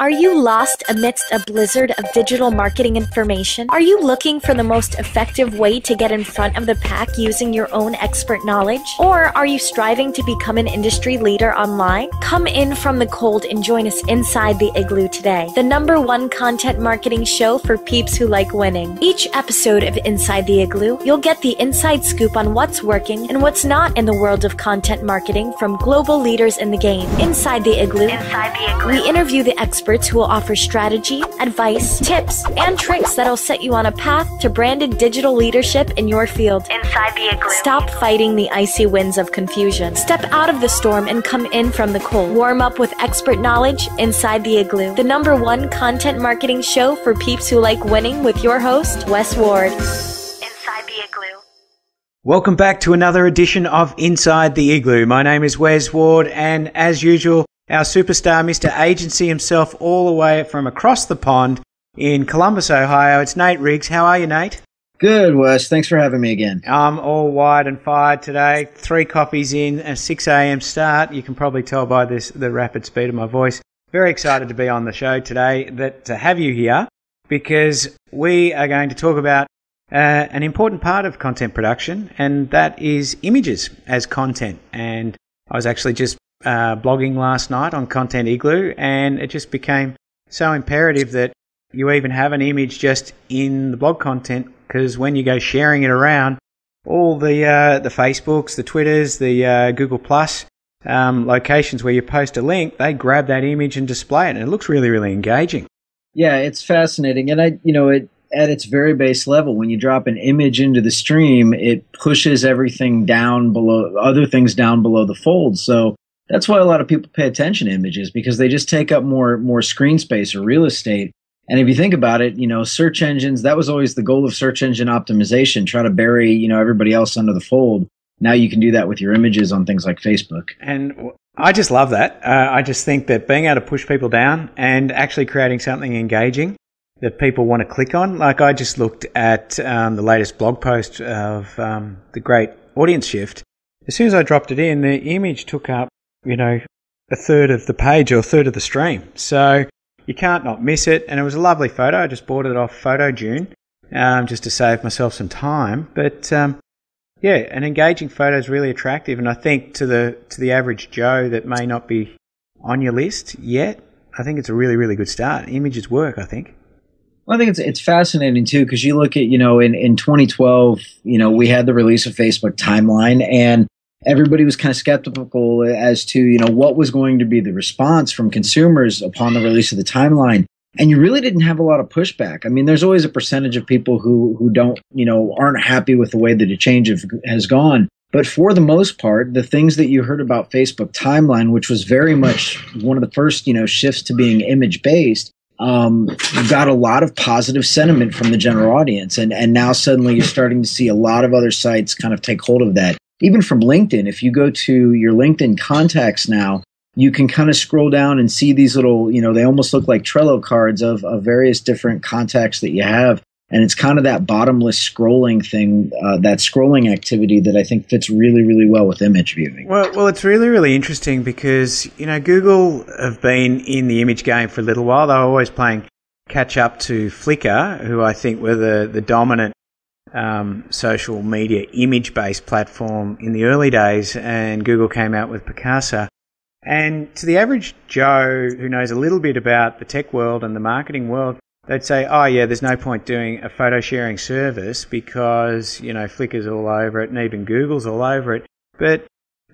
Are you lost amidst a blizzard of digital marketing information? Are you looking for the most effective way to get in front of the pack using your own expert knowledge? Or are you striving to become an industry leader online? Come in from the cold and join us inside the Igloo today, the #1 content marketing show for peeps who like winning. Each episode of Inside the Igloo, you'll get the inside scoop on what's working and what's not in the world of content marketing from global leaders in the game. Inside the Igloo, we interview the experts who will offer strategy, advice, tips, and tricks that'll set you on a path to branded digital leadership in your field. Inside the Igloo. Stop fighting the icy winds of confusion. Step out of the storm and come in from the cold. Warm up with expert knowledge inside the Igloo, the #1 content marketing show for peeps who like winning with your host, Wes Ward. Inside the Igloo. Welcome back to another edition of Inside the Igloo. My name is Wes Ward, and as usual, our superstar, Mr. Agency himself, all the way from across the pond in Columbus, Ohio. It's Nate Riggs. How are you, Nate? Good, Wes. Thanks for having me again. I'm all wide and fired today. 3 coffees in, a 6 a.m. start. You can probably tell by the rapid speed of my voice. Very excited to be on the show today, to have you here, because we are going to talk about an important part of content production, and that is images as content. And I was actually just blogging last night on Content Igloo, and it just became so imperative that you even have an image just in the blog content, because when you go sharing it around, all the Facebooks, the Twitters, the Google Plus locations where you post a link, they grab that image and display it, and it looks really, really engaging. Yeah, it's fascinating, and at its very base level, when you drop an image into the stream, it pushes everything down below, other things down below the fold. So that's why a lot of people pay attention to images, because they just take up more screen space or real estate. And if you think about it, search engines, that was always the goal of search engine optimization, try to bury, everybody else under the fold. Now you can do that with your images on things like Facebook. And I just love that. I just think that being able to push people down and actually creating something engaging that people want to click on. Like, I just looked at the latest blog post of the Great Audience Shift. As soon as I dropped it in, the image took up a third of the page or a third of the stream. So you can't not miss it. And it was a lovely photo. I just bought it off PhotoJune just to save myself some time. But yeah, an engaging photo is really attractive. And I think to the average Joe that may not be on your list yet, I think it's a really, really good start. Images work, I think. Well, I think it's fascinating too, because you look at, in 2012, we had the release of Facebook Timeline, and everybody was kind of skeptical as to, what was going to be the response from consumers upon the release of the timeline. And you really didn't have a lot of pushback. I mean, there's always a percentage of people who don't, aren't happy with the way that a change has gone. But for the most part, the things that you heard about Facebook Timeline, which was very much one of the first, shifts to being image-based, got a lot of positive sentiment from the general audience. And now suddenly you're starting to see a lot of other sites kind of take hold of that. Even from LinkedIn, if you go to your LinkedIn contacts now, you can kind of scroll down and see these little, they almost look like Trello cards of various different contacts that you have. And it's kind of that bottomless scrolling thing, that scrolling activity that I think fits really, really well with image viewing. Well, it's really, really interesting because, Google have been in the image game for a little while. They were always playing catch up to Flickr, who I think were the dominant social media image-based platform in the early days, and Google came out with Picassa. And to the average Joe who knows a little bit about the tech world and the marketing world, they'd say, oh yeah, there's no point doing a photo sharing service because, Flickr's all over it and even Google's all over it. But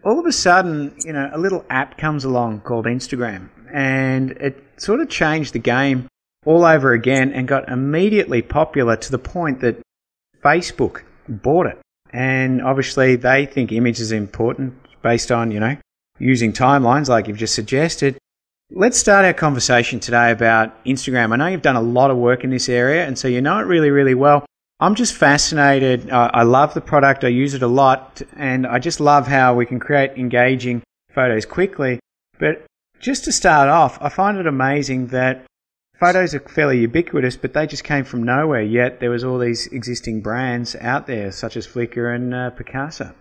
all of a sudden, a little app comes along called Instagram, and it sort of changed the game all over again and got immediately popular to the point that Facebook bought it. And obviously they think image is important based on, using timelines like you've just suggested. Let's start our conversation today about Instagram. I know you've done a lot of work in this area, and so you know it really, really well. I'm just fascinated. I love the product. I use it a lot, and I just love how we can create engaging photos quickly. But just to start off, I find it amazing that photos are fairly ubiquitous, but they just came from nowhere, yet there was all these existing brands out there, such as Flickr and Picassa.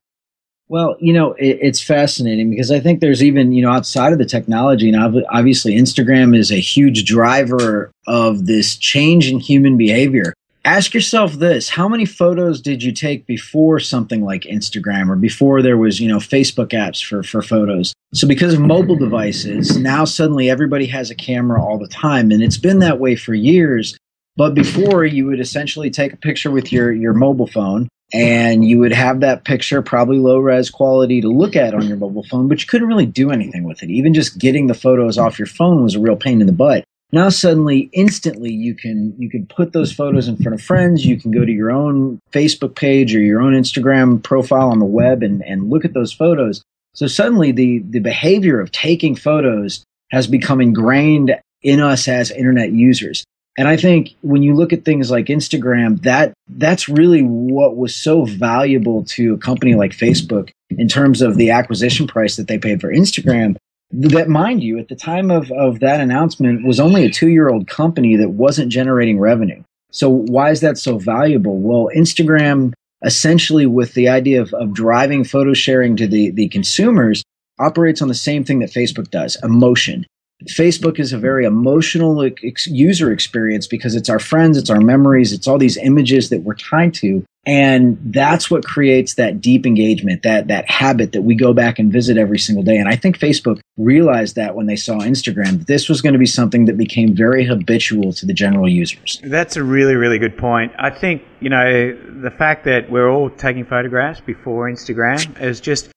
Well, it's fascinating because I think there's even, outside of the technology, and obviously Instagram is a huge driver of this change in human behavior. Ask yourself this: how many photos did you take before something like Instagram, or before there was, Facebook apps for photos? So because of mobile devices, now suddenly everybody has a camera all the time, and it's been that way for years. But before, you would essentially take a picture with your mobile phone, and you would have that picture, probably low res quality, to look at on your mobile phone, but you couldn't really do anything with it. Even just getting the photos off your phone was a real pain in the butt. Now suddenly, instantly, you can put those photos in front of friends. You can go to your own Facebook page or your own Instagram profile on the web and look at those photos. So suddenly the behavior of taking photos has become ingrained in us as internet users. And I think when you look at things like Instagram, that's really what was so valuable to a company like Facebook in terms of the acquisition price that they paid for Instagram. That, mind you, at the time of that announcement, was only a 2-year-old company that wasn't generating revenue. So why is that so valuable? Well, Instagram, essentially with the idea of driving photo sharing to the consumers, operates on the same thing that Facebook does: emotion. Facebook is a very emotional user experience because it's our friends, it's our memories, it's all these images that we're tied to. And that's what creates that deep engagement, that habit that we go back and visit every single day. And I think Facebook realized that when they saw Instagram, that this was going to be something that became very habitual to the general users. That's a really, really good point. I think, the fact that we're all taking photographs before Instagram is just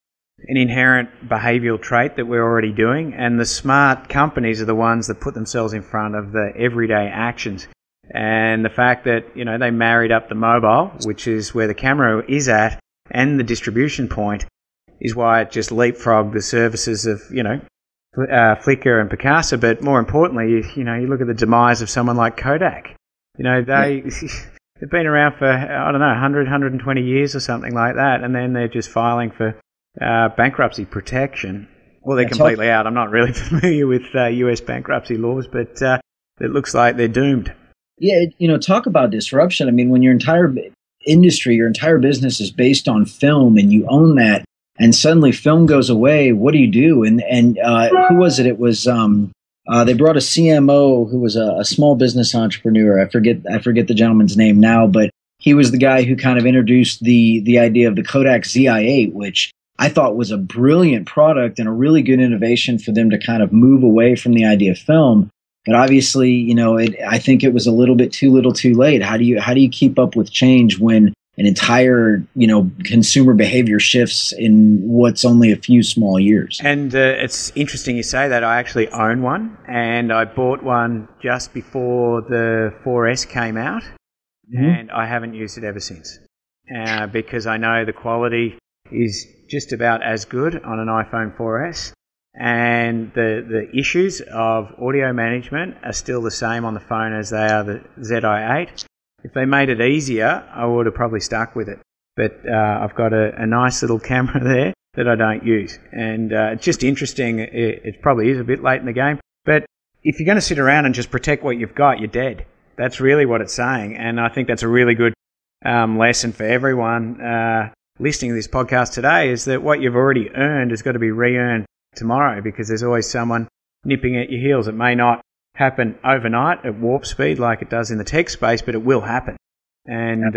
an inherent behavioral trait that we're already doing, and the smart companies are the ones that put themselves in front of the everyday actions. And the fact that, they married up the mobile, which is where the camera is at, and the distribution point, is why it just leapfrogged the services of, Flickr and Picassa. But more importantly, you look at the demise of someone like Kodak. They've been around for, 100, 120 years or something like that, and then they're just filing for bankruptcy protection. Well, they're completely out. I'm not really familiar with US bankruptcy laws, but it looks like they're doomed. Yeah, talk about disruption. I mean, when your entire industry, your entire business is based on film, and you own that, and suddenly film goes away, what do you do? And who was it? It was they brought a CMO who was a small business entrepreneur. I forget the gentleman's name now, but he was the guy who kind of introduced the idea of the Kodak ZI-8, which I thought was a brilliant product and a really good innovation for them to kind of move away from the idea of film. But obviously, I think it was a little bit too little too late. How do you keep up with change when an entire, consumer behavior shifts in what's only a few small years? And it's interesting you say that. I actually own one, and I bought one just before the 4S came out, and I haven't used it ever since because I know the quality is just about as good on an iPhone 4S. And the issues of audio management are still the same on the phone as they are the ZI-8. If they made it easier, I would have probably stuck with it. But I've got a nice little camera there that I don't use. And it's just interesting. It probably is a bit late in the game. But if you're going to sit around and just protect what you've got, you're dead. That's really what it's saying. And I think that's a really good lesson for everyone listening to this podcast today, is that what you've already earned has got to be re-earned tomorrow, because there's always someone nipping at your heels. It may not happen overnight at warp speed like it does in the tech space, but it will happen. And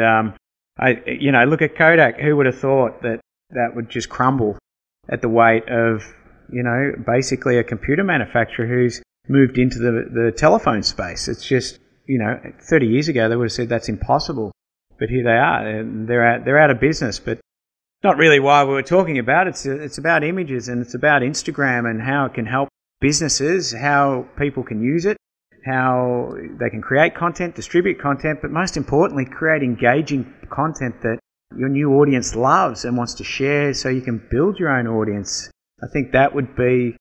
look at Kodak. Who would have thought that would just crumble at the weight of basically a computer manufacturer who's moved into the telephone space? It's just 30 years ago they would have said that's impossible, but here they are, and they're out of business. But not really why we were talking about it. It's about images, and it's about Instagram and how it can help businesses, how people can use it, how they can create content, distribute content, but most importantly, create engaging content that your new audience loves and wants to share, so you can build your own audience. I think that would be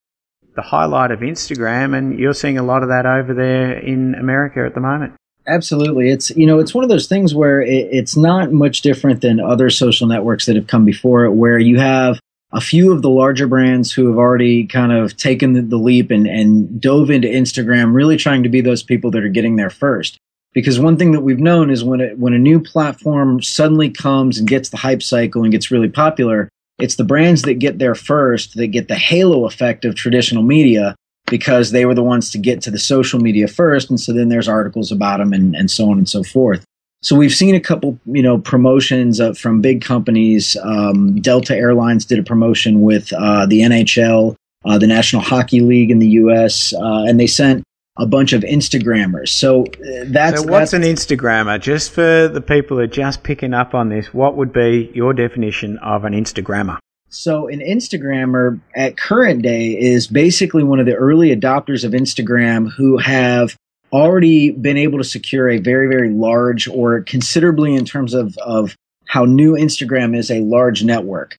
the highlight of Instagram, and you're seeing a lot of that over there in America at the moment. Absolutely. It's one of those things where it's not much different than other social networks that have come before it, where you have a few of the larger brands who have already kind of taken the leap and dove into Instagram, really trying to be those people that are getting there first. Because one thing that we've known is when a new platform suddenly comes and gets the hype cycle and gets really popular, It's the brands that get there first that get the halo effect of traditional media because they were the ones to get to the social media first. And so then there's articles about them and so on and so forth. So we've seen a couple, promotions from big companies. Delta Airlines did a promotion with the NHL, the National Hockey League in the U.S., and they sent a bunch of Instagrammers. So what's an Instagrammer? Just for the people who are just picking up on this, what would be your definition of an Instagrammer? So an Instagrammer at current day is basically one of the early adopters of Instagram who have already been able to secure a very, very large, or considerably in terms of how new Instagram is, a large network.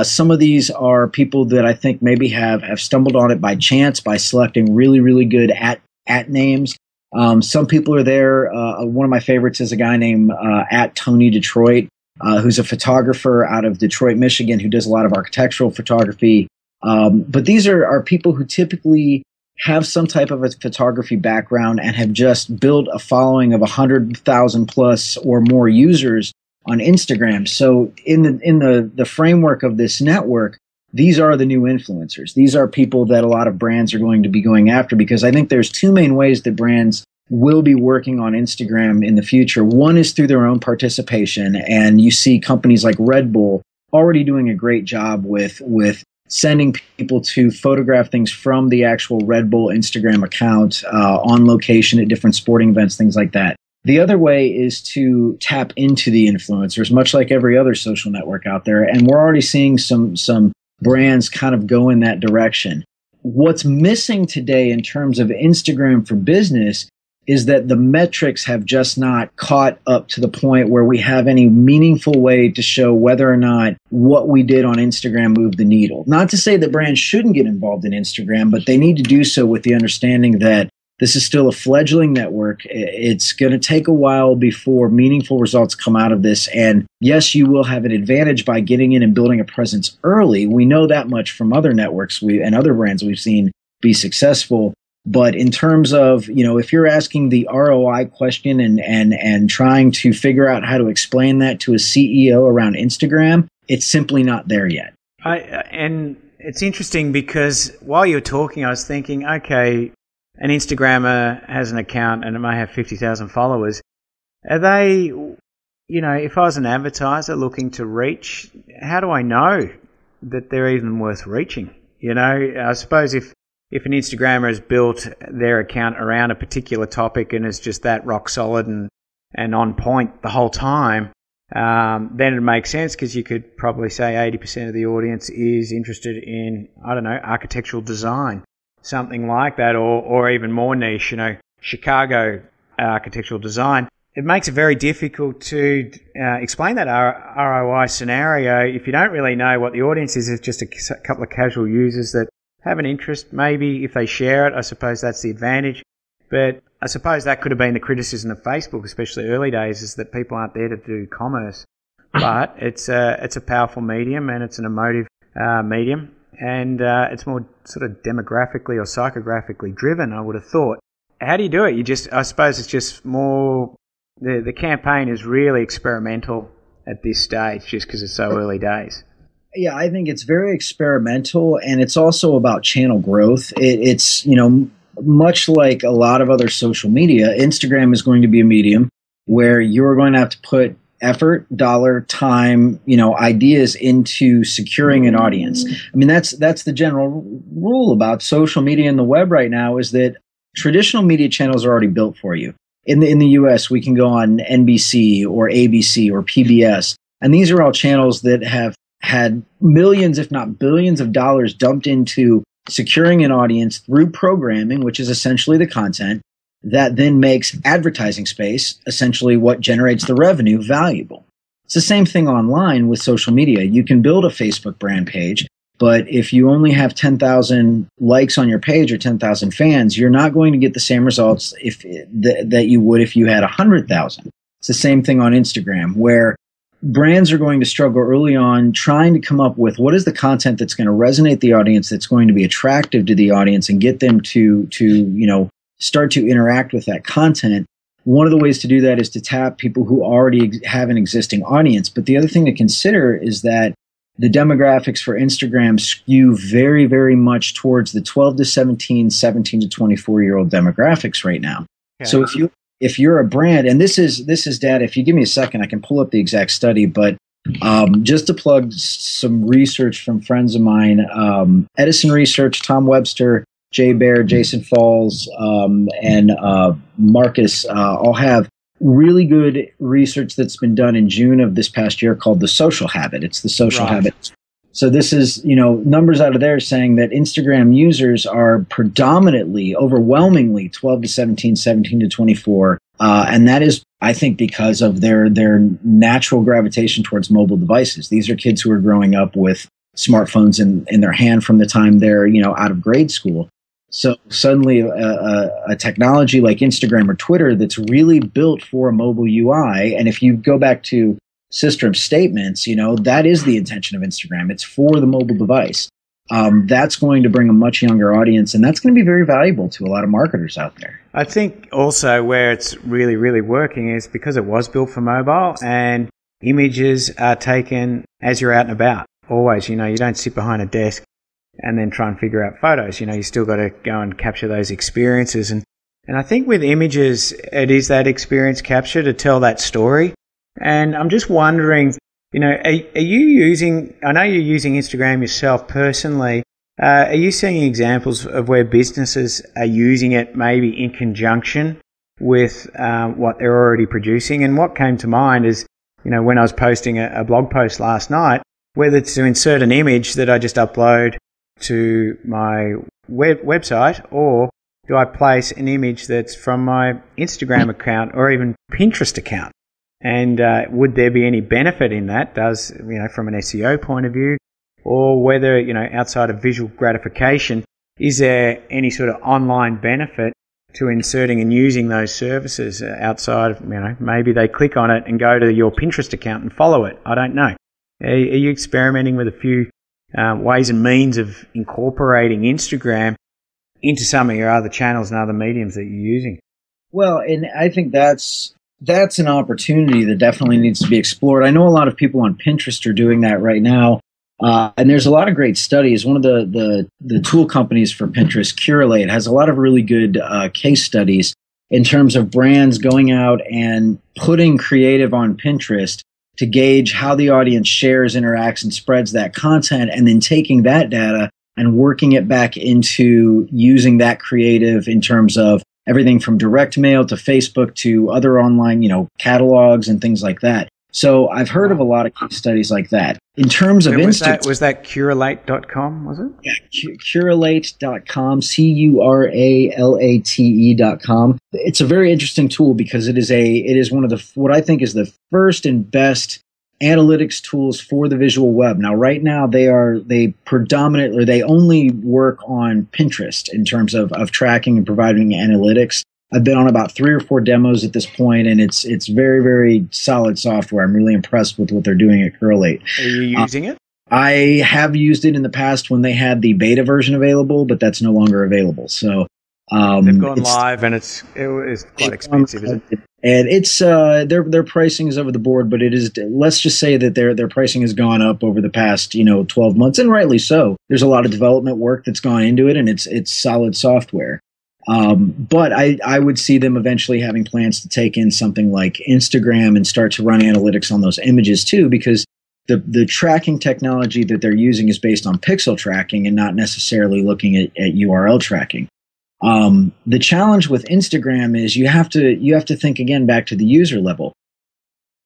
Some of these are people that I think maybe have stumbled on it by chance by selecting really, really good at names. Some people are there. One of my favorites is a guy named at Tony Detroit, who's a photographer out of Detroit, Michigan, who does a lot of architectural photography. But these are people who typically have some type of a photography background and have just built a following of 100,000 plus or more users on Instagram. So in the framework of this network, these are the new influencers. These are people that a lot of brands are going to be going after, because I think there's two main ways that brands will be working on Instagram in the future. One is through their own participation, and you see companies like Red Bull already doing a great job with sending people to photograph things from the actual Red Bull Instagram account on location at different sporting events, things like that. The other way is to tap into the influencers, much like every other social network out there. And we're already seeing some brands kind of go in that direction. What's missing today in terms of Instagram for business is that the metrics have just not caught up to the point where we have any meaningful way to show whether or not what we did on Instagram moved the needle. Not to say that brands shouldn't get involved in Instagram, but they need to do so with the understanding that this is still a fledgling network. It's going to take a while before meaningful results come out of this. And yes, you will have an advantage by getting in and building a presence early. We know that much from other networks and other brands we've seen be successful. But in terms of, if you're asking the ROI question and trying to figure out how to explain that to a CEO around Instagram, it's simply not there yet. And it's interesting because while you're talking, I was thinking, okay, an Instagrammer has an account and it may have 50,000 followers. Are they, if I was an advertiser looking to reach, how do I know that they're even worth reaching? I suppose if an Instagrammer has built their account around a particular topic and is just that rock solid and on point the whole time, then it makes sense, because you could probably say 80% of the audience is interested in, architectural design, something like that, or even more niche, Chicago architectural design. It makes it very difficult to explain that ROI scenario if you don't really know what the audience is. It's just a couple of casual users that have an interest. Maybe if they share it, I suppose that's the advantage. But I suppose that could have been the criticism of Facebook, especially early days, is that people aren't there to do commerce. But it's a powerful medium, and it's an emotive medium, and it's more sort of demographically or psychographically driven, I would have thought. How do you do it? I suppose it's just more, the campaign is really experimental at this stage, just because it's so early days. Yeah, I think it's very experimental, and it's also about channel growth. It's much like a lot of other social media, Instagram is going to be a medium where you're going to have to put effort, dollar, time, ideas into securing an audience. I mean, that's the general rule about social media and the web right now, is that traditional media channels are already built for you. In the US, we can go on NBC or ABC or PBS, and these are all channels that have had millions, if not billions of dollars dumped into securing an audience through programming, which is essentially the content that then makes advertising space, essentially what generates the revenue, valuable. It's the same thing online with social media. You can build a Facebook brand page, but if you only have 10,000 likes on your page or 10,000 fans, you're not going to get the same results that you would if you had 100,000. It's the same thing on Instagram, where brands are going to struggle early on trying to come up with what is the content that's going to resonate the audience, that's going to be attractive to the audience and get them to start to interact with that content. One of the ways to do that is to tap people who already have an existing audience. But the other thing to consider is that the demographics for Instagram skew very, very much towards the 12 to 17, 17 to 24-year-old demographics right now. Okay. So if you're a brand, and this is data, if you give me a second, I can pull up the exact study, but just to plug some research from friends of mine, Edison Research, Tom Webster, Jay Baer, Jason Falls, and Marcus all have really good research that's been done in June of this past year called The Social Habit. It's the social habit. So this is, numbers out of there saying that Instagram users are predominantly, overwhelmingly 12 to 17, 17 to 24. And that is, I think, because of their natural gravitation towards mobile devices. These are kids who are growing up with smartphones in their hand from the time they're, out of grade school. So suddenly a technology like Instagram or Twitter that's really built for a mobile UI. And if you go back to Systrom's statements, that is the intention of Instagram. It's for the mobile device. That's going to bring a much younger audience, and that's going to be very valuable to a lot of marketers out there. I think also where it's really, really working is because it was built for mobile and images are taken as you're out and about. Always, you don't sit behind a desk and then try and figure out photos. You still got to go and capture those experiences. And I think with images, it is that experience capture to tell that story. And I'm just wondering, are you using, I know you're using Instagram yourself personally, are you seeing examples of where businesses are using it maybe in conjunction with what they're already producing? And what came to mind is, when I was posting a blog post last night, whether it's to insert an image that I just upload to my website, or do I place an image that's from my Instagram account or even Pinterest account? And would there be any benefit in that? Does, from an SEO point of view, or whether, outside of visual gratification, is there any sort of online benefit to inserting and using those services outside of, maybe they click on it and go to your Pinterest account and follow it? I don't know. Are you experimenting with a few ways and means of incorporating Instagram into some of your other channels and other mediums that you're using? Well, and I think that's an opportunity that definitely needs to be explored. I know a lot of people on Pinterest are doing that right now, and there's a lot of great studies. One of the tool companies for Pinterest, Curate, has a lot of really good case studies in terms of brands going out and putting creative on Pinterest to gauge how the audience shares, interacts, and spreads that content, and then taking that data and working it back into using that creative in terms of everything from direct mail to Facebook to other online, catalogs and things like that. So I've heard of a lot of case studies like that. In terms of Instagram, was that Curalate.com, was it? Yeah, Curalate.com, Curalate.com. It's a very interesting tool because it is one of what I think is the first and best analytics tools for the visual web. Now, right now, they only work on Pinterest in terms of tracking and providing analytics. I've been on about 3 or 4 demos at this point, and it's very, very solid software. I'm really impressed with what they're doing at Curlate. Are you using it? I have used it in the past when they had the beta version available, but that's no longer available. So they've gone live, and it is quite expensive, isn't it? And it's their pricing is over the board, but it is. Let's just say that their pricing has gone up over the past 12 months, and rightly so. There's a lot of development work that's gone into it, and it's solid software. But I would see them eventually having plans to take in something like Instagram and start to run analytics on those images too, because the tracking technology that they're using is based on pixel tracking and not necessarily looking at URL tracking. The challenge with Instagram is you have to think again back to the user level.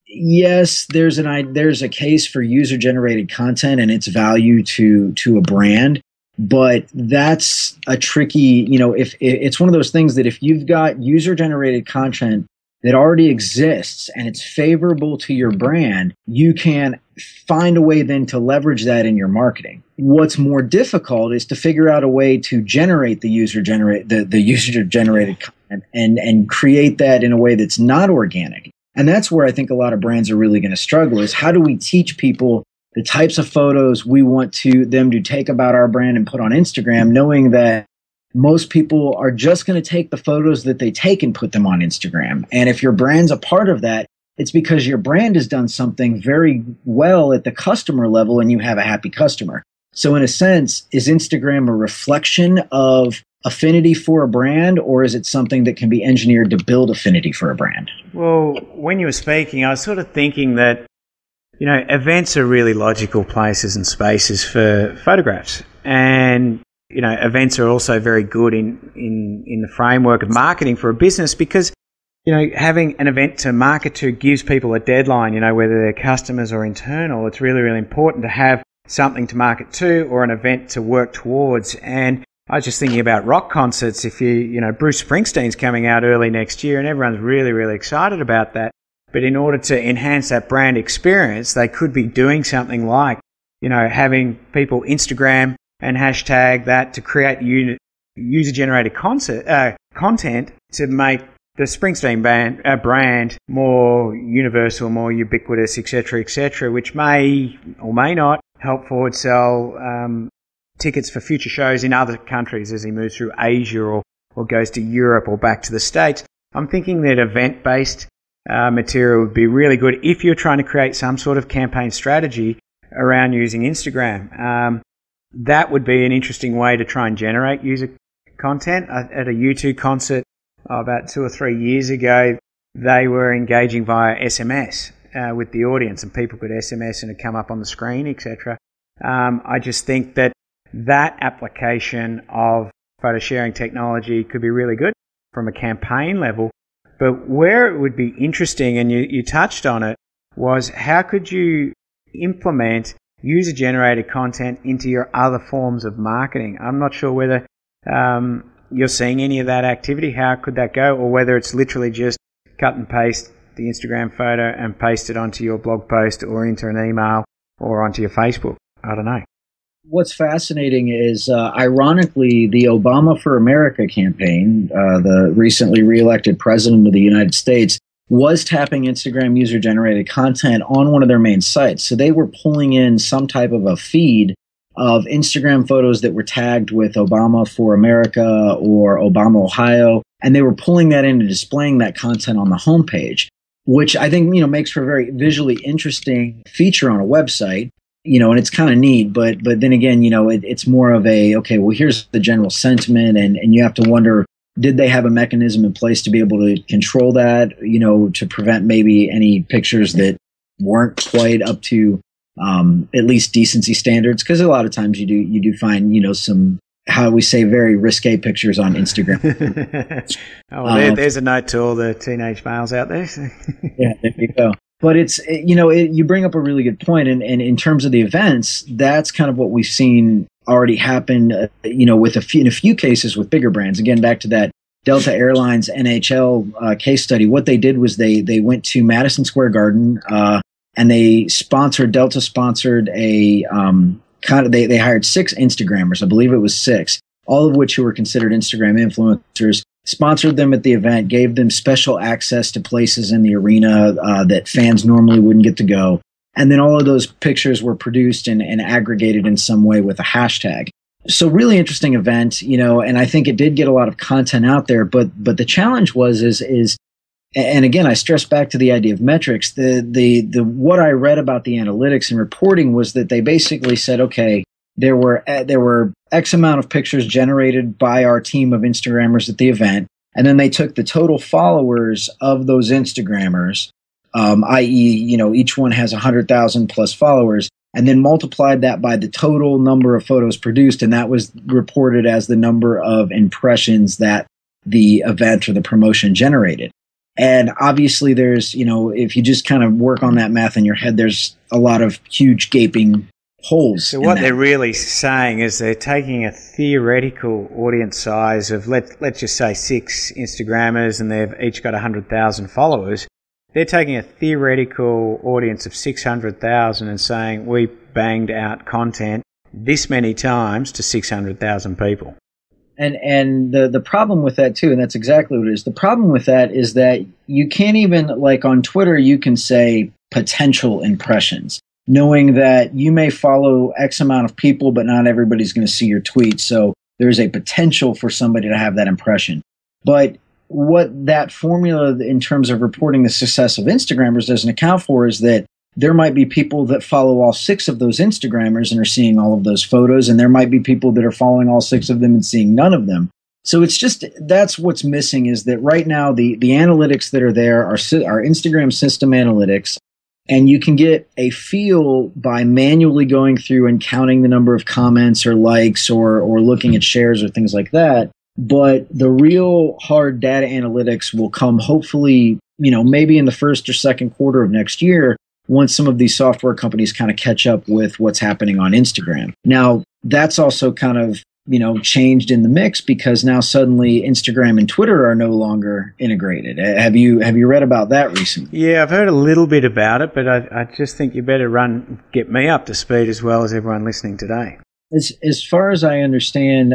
Yes, there's a case for user-generated content and its value to a brand. But that's a tricky, if it's one of those things that if you've got user-generated content that already exists and it's favorable to your brand, you can find a way then to leverage that in your marketing. What's more difficult is to figure out a way to generate the user-generated content and create that in a way that's not organic. And that's where I think a lot of brands are really going to struggle, is how do we teach people the types of photos we want them to take about our brand and put on Instagram, knowing that most people are just going to take the photos that they take and put them on Instagram. And if your brand's a part of that, It's because your brand has done something very well at the customer level and you have a happy customer. So in a sense, is Instagram a reflection of affinity for a brand, or is it something that can be engineered to build affinity for a brand? Well, when you were speaking, I was sort of thinking that, events are really logical places and spaces for photographs. And, events are also very good in the framework of marketing for a business because, having an event to market to gives people a deadline, whether they're customers or internal. It's really, really important to have something to market to or an event to work towards. And I was just thinking about rock concerts. If Bruce Springsteen's coming out early next year and everyone's really, really excited about that. But in order to enhance that brand experience, they could be doing something like, having people Instagram and hashtag that to create user-generated content to make the Springsteen brand more universal, more ubiquitous, etc., which may or may not help Ford sell tickets for future shows in other countries as he moves through Asia or goes to Europe or back to the States. I'm thinking that event-based material would be really good if you're trying to create some sort of campaign strategy around using Instagram. That would be an interesting way to try and generate user content. At a U2 concert about 2 or 3 years ago, they were engaging via SMS with the audience, and people could SMS and it'd come up on the screen, etc. I just think that application of photo sharing technology could be really good from a campaign level. But where it would be interesting, and you touched on it, was how could you implement user-generated content into your other forms of marketing? I'm not sure whether you're seeing any of that activity. How could that go? Or whether it's literally just cut and paste the Instagram photo and paste it onto your blog post or into an email or onto your Facebook. I don't know. What's fascinating is, ironically, the Obama for America campaign, the recently reelected president of the United States, was tapping Instagram user-generated content on one of their main sites. So they were pulling in some type of a feed of Instagram photos that were tagged with Obama for America or Obama Ohio, and they were pulling that in and displaying that content on the homepage, which I think makes for a very visually interesting feature on a website. And it's kind of neat, but then again, it's more of a, okay, well, here's the general sentiment, and you have to wonder, did they have a mechanism in place to be able to control that, to prevent maybe any pictures that weren't quite up to at least decency standards? Because a lot of times you do find, some, how we say, very risque pictures on Instagram. There's a note to all the teenage males out there. Yeah, there you go. But it's, you bring up a really good point. And in terms of the events, that's kind of what we've seen already happen, with in a few cases with bigger brands. Again, back to that Delta Airlines NHL case study. What they did was they went to Madison Square Garden and Delta sponsored a they hired 6 Instagrammers. I believe it was 6, all of which who were considered Instagram influencers. Sponsored them at the event, gave them special access to places in the arena that fans normally wouldn't get to go. And then all of those pictures were produced and aggregated in some way with a hashtag. So really interesting event, and I think it did get a lot of content out there. But the challenge is, and again, I stress back to the idea of metrics. The what I read about the analytics and reporting was that they basically said, okay, there were X amount of pictures generated by our team of Instagrammers at the event, and then they took the total followers of those Instagrammers, i.e., each one has 100,000 plus followers, and then multiplied that by the total number of photos produced, and that was reported as the number of impressions that the event or the promotion generated. And obviously there's, if you just kind of work on that math in your head, there's a lot of huge gaping holes. So what they're really saying is they're taking a theoretical audience size of, let's just say 6 Instagrammers, and they've each got 100,000 followers. They're taking a theoretical audience of 600,000 and saying, we banged out content this many times to 600,000 people. And the problem with that too, and that's exactly what it is. The problem with that is that you can't even, like on Twitter, you can say potential impressions, knowing that you may follow X amount of people, but not everybody's going to see your tweet. So there's a potential for somebody to have that impression. But what that formula in terms of reporting the success of Instagrammers doesn't account for is that there might be people that follow all 6 of those Instagrammers and are seeing all of those photos, and there might be people that are following all 6 of them and seeing none of them. So it's just, that's what's missing, is that right now the analytics that are there are Instagram system analytics, and you can get a feel by manually going through and counting the number of comments or likes or looking at shares or things like that. But the real hard data analytics will come hopefully, maybe in the first or second quarter of next year, once some of these software companies kind of catch up with what's happening on Instagram. Now, that's also kind of, changed in the mix, because now suddenly Instagram and Twitter are no longer integrated. Have you read about that recently? Yeah, I've heard a little bit about it, but I just think you better get me up to speed as well as everyone listening today. As far as I understand,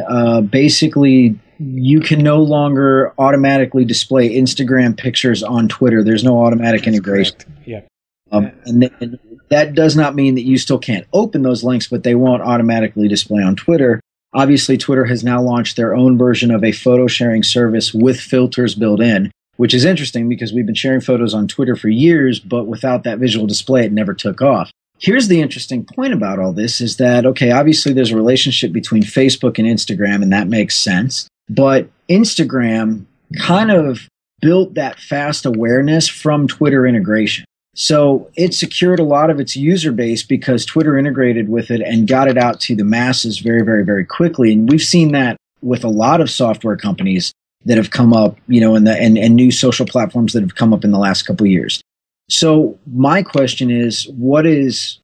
basically, you can no longer automatically display Instagram pictures on Twitter. There's no automatic integration. Yeah. And that does not mean that you still can't open those links, but they won't automatically display on Twitter. Obviously, Twitter has now launched their own version of a photo sharing service with filters built in, which is interesting because we've been sharing photos on Twitter for years, but without that visual display, it never took off. Here's the interesting point about all this is that, okay, obviously there's a relationship between Facebook and Instagram, and that makes sense. But Instagram kind of built that fast awareness from Twitter integration. So it secured a lot of its user base because Twitter integrated with it and got it out to the masses very, very, very quickly. And we've seen that with a lot of software companies that have come up, and new social platforms that have come up in the last couple of years. So my question is, what is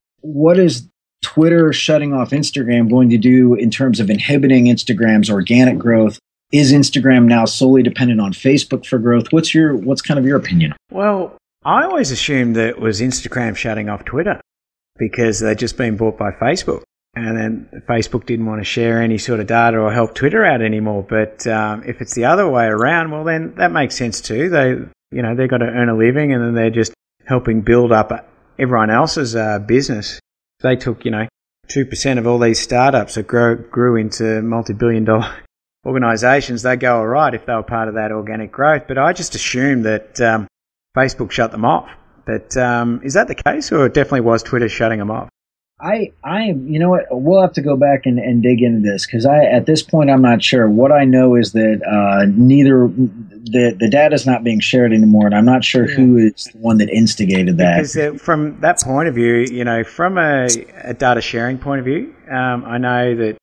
Twitter shutting off Instagram going to do in terms of inhibiting Instagram's organic growth? Is Instagram now solely dependent on Facebook for growth? What's kind of your opinion? Well, I always assumed that it was Instagram shutting off Twitter because they'd just been bought by Facebook. And then Facebook didn't want to share any sort of data or help Twitter out anymore. But if it's the other way around, well, then that makes sense too. They've got to earn a living, and then they're just helping build up everyone else's business. They took, 2% of all these startups that grew into multi-billion-dollar organizations. They'd go all right if they were part of that organic growth. But I just assumed that Facebook shut them off. But is that the case, or it definitely was Twitter shutting them off? You know what? We'll have to go back and dig into this, because at this point I'm not sure. What I know is that the data is not being shared anymore, and I'm not sure who is the one that instigated that. Because from that point of view, from a data sharing point of view, I know that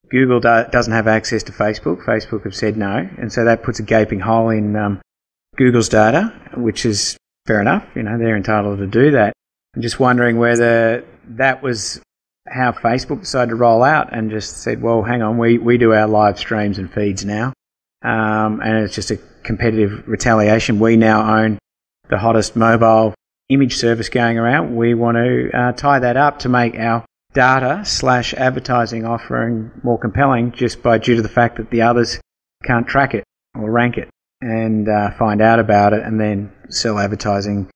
Google doesn't have access to Facebook. Facebook have said no, and so that puts a gaping hole in Google's data, which is fair enough. They're entitled to do that. I'm just wondering whether that was how Facebook decided to roll out and just said, well, hang on, we do our live streams and feeds now. And it's just a competitive retaliation. We now own the hottest mobile image service going around. We want to tie that up to make our data/advertising offering more compelling just due to the fact that the others can't track it or rank it and find out about it and then sell advertising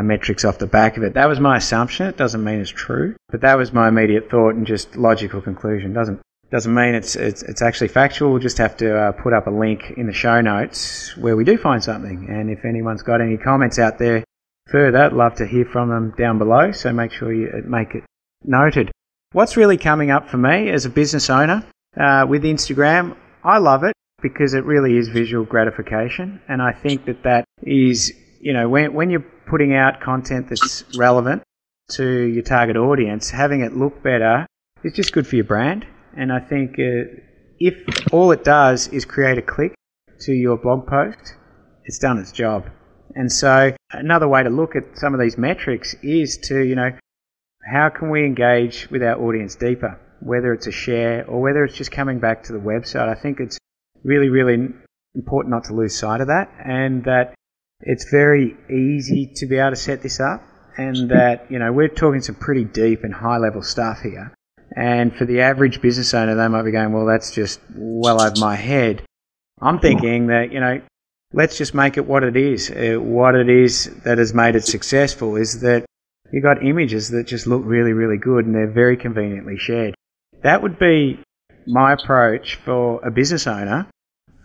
metrics off the back of it. That was my assumption. It doesn't mean it's true, but that was my immediate thought and just logical conclusion. Doesn't mean it's actually factual. We'll just have to put up a link in the show notes where we do find something. And if anyone's got any comments out there further, I'd love to hear from them down below. So make sure you make it noted. What's really coming up for me as a business owner with Instagram, I love it because it really is visual gratification, and I think that is, when you're putting out content that's relevant to your target audience, having it look better is just good for your brand. And I think if all it does is create a click to your blog post, it's done its job. And so another way to look at some of these metrics is to, how can we engage with our audience deeper, whether it's a share or whether it's just coming back to the website. I think it's really, really important not to lose sight of that, and that it's very easy to be able to set this up, and that, we're talking some pretty deep and high level stuff here. And for the average business owner, they might be going, well, that's just well over my head. I'm thinking that, let's just make it what it is. What it is that has made it successful is that you got images that just look really, really good and they're very conveniently shared. That would be my approach for a business owner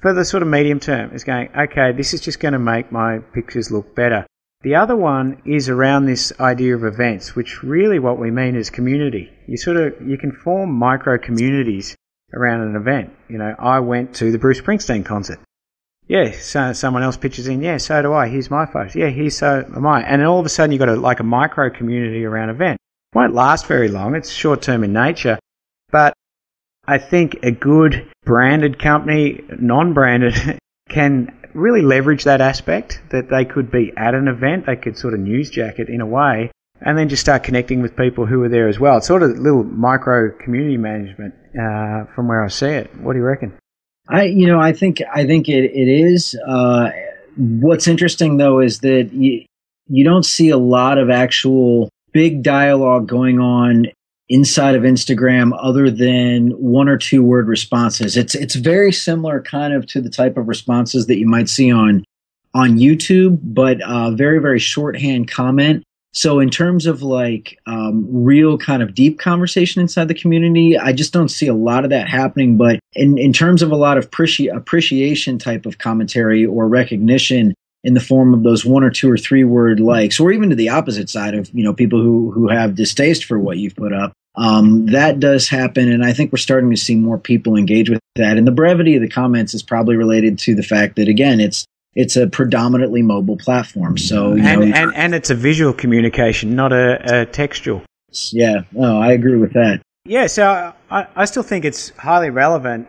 for the sort of medium term, is going, okay, this is just going to make my pictures look better. The other one is around this idea of events, which really what we mean is community. You can form micro communities around an event. I went to the Bruce Springsteen concert. Yeah, so someone else pitches in. Yeah, so do I. Here's my photos. Yeah, so am I. And then all of a sudden you've got a micro community around an event. It won't last very long. It's short term in nature. But I think a good branded company, non-branded, can really leverage that aspect, that they could be at an event. They could sort of newsjack it in a way, and then just start connecting with people who are there as well. It's sort of little micro community management from where I see it. What do you reckon? I think it is. What's interesting though is that you don't see a lot of actual big dialogue going on inside of Instagram other than 1 or 2 word responses. It's very similar kind of to the type of responses that you might see on YouTube, but very, very shorthand comment. So in terms of real kind of deep conversation inside the community, I just don't see a lot of that happening. But in terms of a lot of appreciation type of commentary or recognition in the form of those 1 or 2 or 3 word likes, or even to the opposite side of, people who have distaste for what you've put up, that does happen. And I think we're starting to see more people engage with that. And the brevity of the comments is probably related to the fact that, again, it's a predominantly mobile platform. So and it's a visual communication, not a textual. Yeah, I agree with that. Yeah, so I still think it's highly relevant,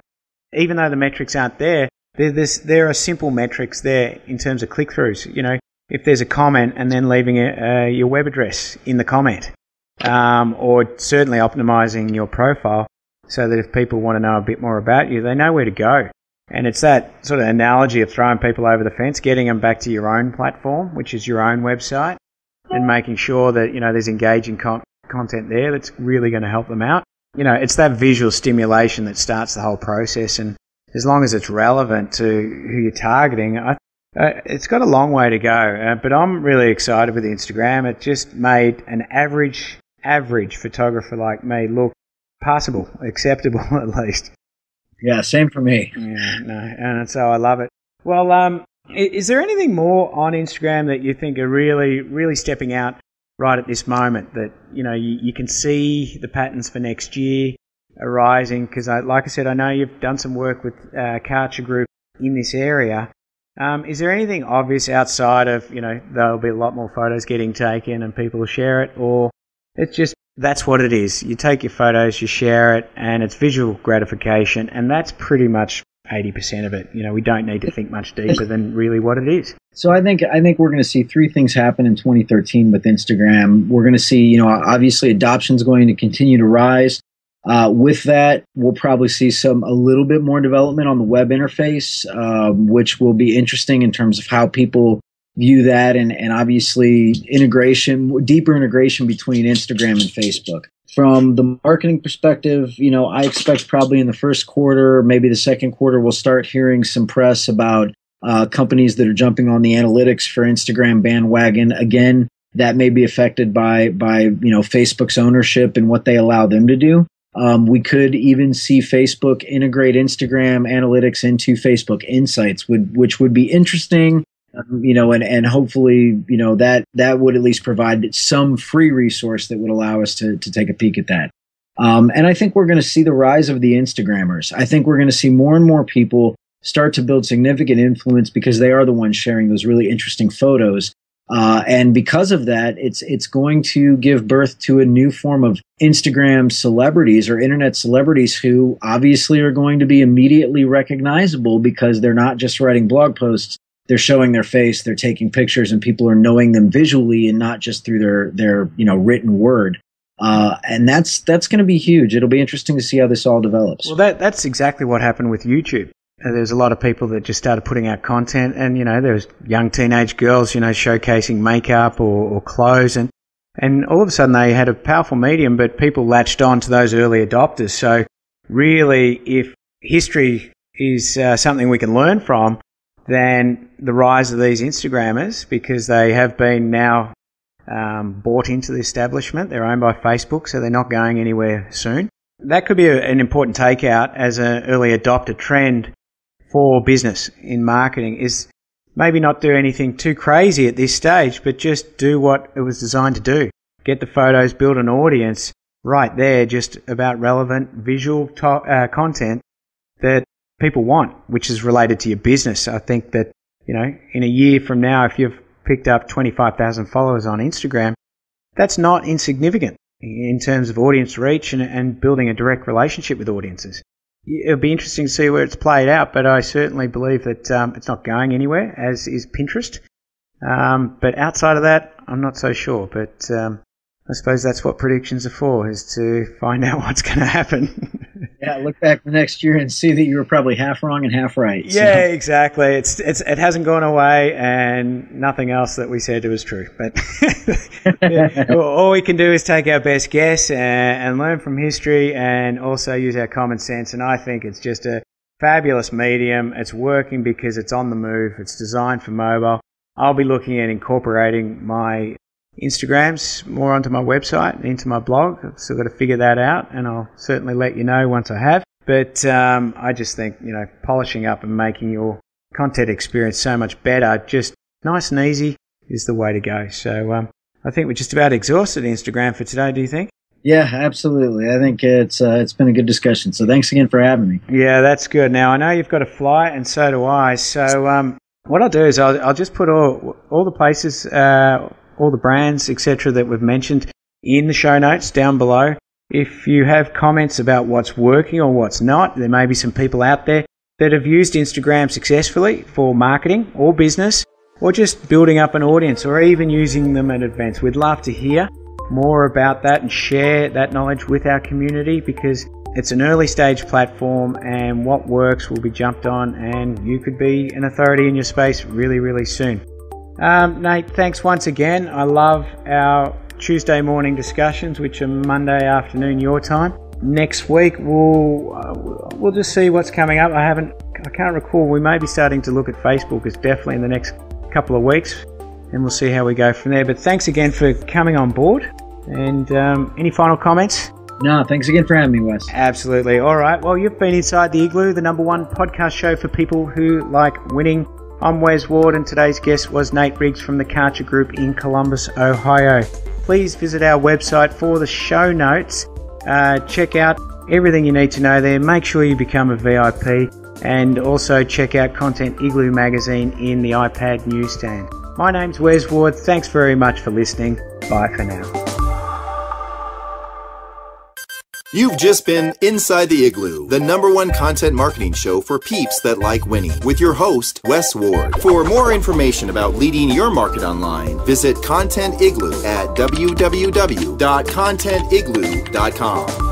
even though the metrics aren't there. There are simple metrics there in terms of click-throughs. If there's a comment and then leaving your web address in the comment, or certainly optimizing your profile so that if people want to know a bit more about you, they know where to go. And it's that sort of analogy of throwing people over the fence, getting them back to your own platform, which is your own website, and making sure that, there's engaging content there that's really going to help them out. It's that visual stimulation that starts the whole process. And as long as it's relevant to who you're targeting, it's got a long way to go. But I'm really excited with Instagram. It just made an average photographer like me look passable, acceptable at least. Yeah, same for me. Yeah, no, and so I love it. Well, is there anything more on Instagram that you think are really, really stepping out right at this moment that, you can see the patterns for next year arising? Because, like I said, I know you've done some work with Karcher Group in this area. Is there anything obvious outside of, there'll be a lot more photos getting taken and people will share it, or it's just that's what it is? You take your photos, you share it, and it's visual gratification, and that's pretty much 80% of it. We don't need to think much deeper than really what it is. So I think we're going to see 3 things happen in 2013 with Instagram. We're going to see, obviously adoption is going to continue to rise. With that, we'll probably see a little bit more development on the web interface, which will be interesting in terms of how people view that, and obviously deeper integration between Instagram and Facebook. From the marketing perspective, I expect probably in the first quarter, maybe the second quarter, we'll start hearing some press about companies that are jumping on the analytics for Instagram bandwagon. Again, that may be affected by Facebook's ownership and what they allow them to do. We could even see Facebook integrate Instagram analytics into Facebook Insights, which would be interesting. And hopefully, that would at least provide some free resource that would allow us to take a peek at that. And I think we're going to see the rise of the Instagrammers. I think we're going to see more and more people start to build significant influence because they are the ones sharing those really interesting photos. And because of that, it's going to give birth to a new form of Instagram celebrities or internet celebrities who obviously are going to be immediately recognizable because they're not just writing blog posts. They're showing their face, they're taking pictures, and people are knowing them visually and not just through their written word. And that's going to be huge. It'll be interesting to see how this all develops. Well, that's exactly what happened with YouTube. There's a lot of people that just started putting out content, and there's young teenage girls showcasing makeup or clothes, and all of a sudden they had a powerful medium, but people latched on to those early adopters. So really, if history is something we can learn from, then the rise of these Instagrammers, because they have been now bought into the establishment. They're owned by Facebook, so they're not going anywhere soon. That could be an important takeout as an early adopter trend for business in marketing is maybe not do anything too crazy at this stage, but just do what it was designed to do. Get the photos, build an audience right there, just about relevant visual content that people want, which is related to your business. I think that, you know, in a year from now, if you've picked up 25,000 followers on Instagram, that's not insignificant in terms of audience reach and building a direct relationship with audiences. It'll be interesting to see where it's played out, but I certainly believe that it's not going anywhere, as is Pinterest. But outside of that, I'm not so sure. But I suppose that's what predictions are for, is to find out what's going to happen. Yeah, look back the next year and see that you were probably half wrong and half right. Yeah, so. Exactly. It hasn't gone away, and nothing else that we said was true. But all we can do is take our best guess and learn from history, and also use our common sense. And I think it's just a fabulous medium. It's working because it's on the move. It's designed for mobile. I'll be looking at incorporating my Instagrams more onto my website and into my blog. I've still got to figure that out, and I'll certainly let you know once I have. But I just think, you know, polishing up and making your content experience so much better, just nice and easy, is the way to go. So I think we're just about exhausted Instagram for today, do you think? Yeah, absolutely. I think it's been a good discussion. So thanks again for having me. Yeah, that's good. Now, I know you've got to fly, and so do I. So what I'll do is I'll just put all the places, all the brands, etc., that we've mentioned in the show notes down below. If you have comments about what's working or what's not, there may be some people out there that have used Instagram successfully for marketing or business, or just building up an audience, or even using them at events. We'd love to hear more about that and share that knowledge with our community, because it's an early stage platform, and what works will be jumped on, and you could be an authority in your space really, really soon. Nate, thanks once again. I love our Tuesday morning discussions, which are Monday afternoon your time. Next week we'll just see what's coming up. I can't recall. We may be starting to look at Facebook. It's definitely in the next couple of weeks, and we'll see how we go from there. But thanks again for coming on board. And any final comments? No, thanks again for having me, Wes. Absolutely. All right. Well, you've been Inside the Igloo, the #1 podcast show for people who like winning. I'm Wes Ward, and today's guest was Nate Briggs from the Karcher Group in Columbus, Ohio. Please visit our website for the show notes. Check out everything you need to know there. Make sure you become a VIP, and also check out Content Igloo magazine in the iPad newsstand. My name's Wes Ward. Thanks very much for listening. Bye for now. You've just been Inside the Igloo, the #1 content marketing show for peeps that like winning, with your host, Wes Ward. For more information about leading your market online, visit Content Igloo at www.contentigloo.com.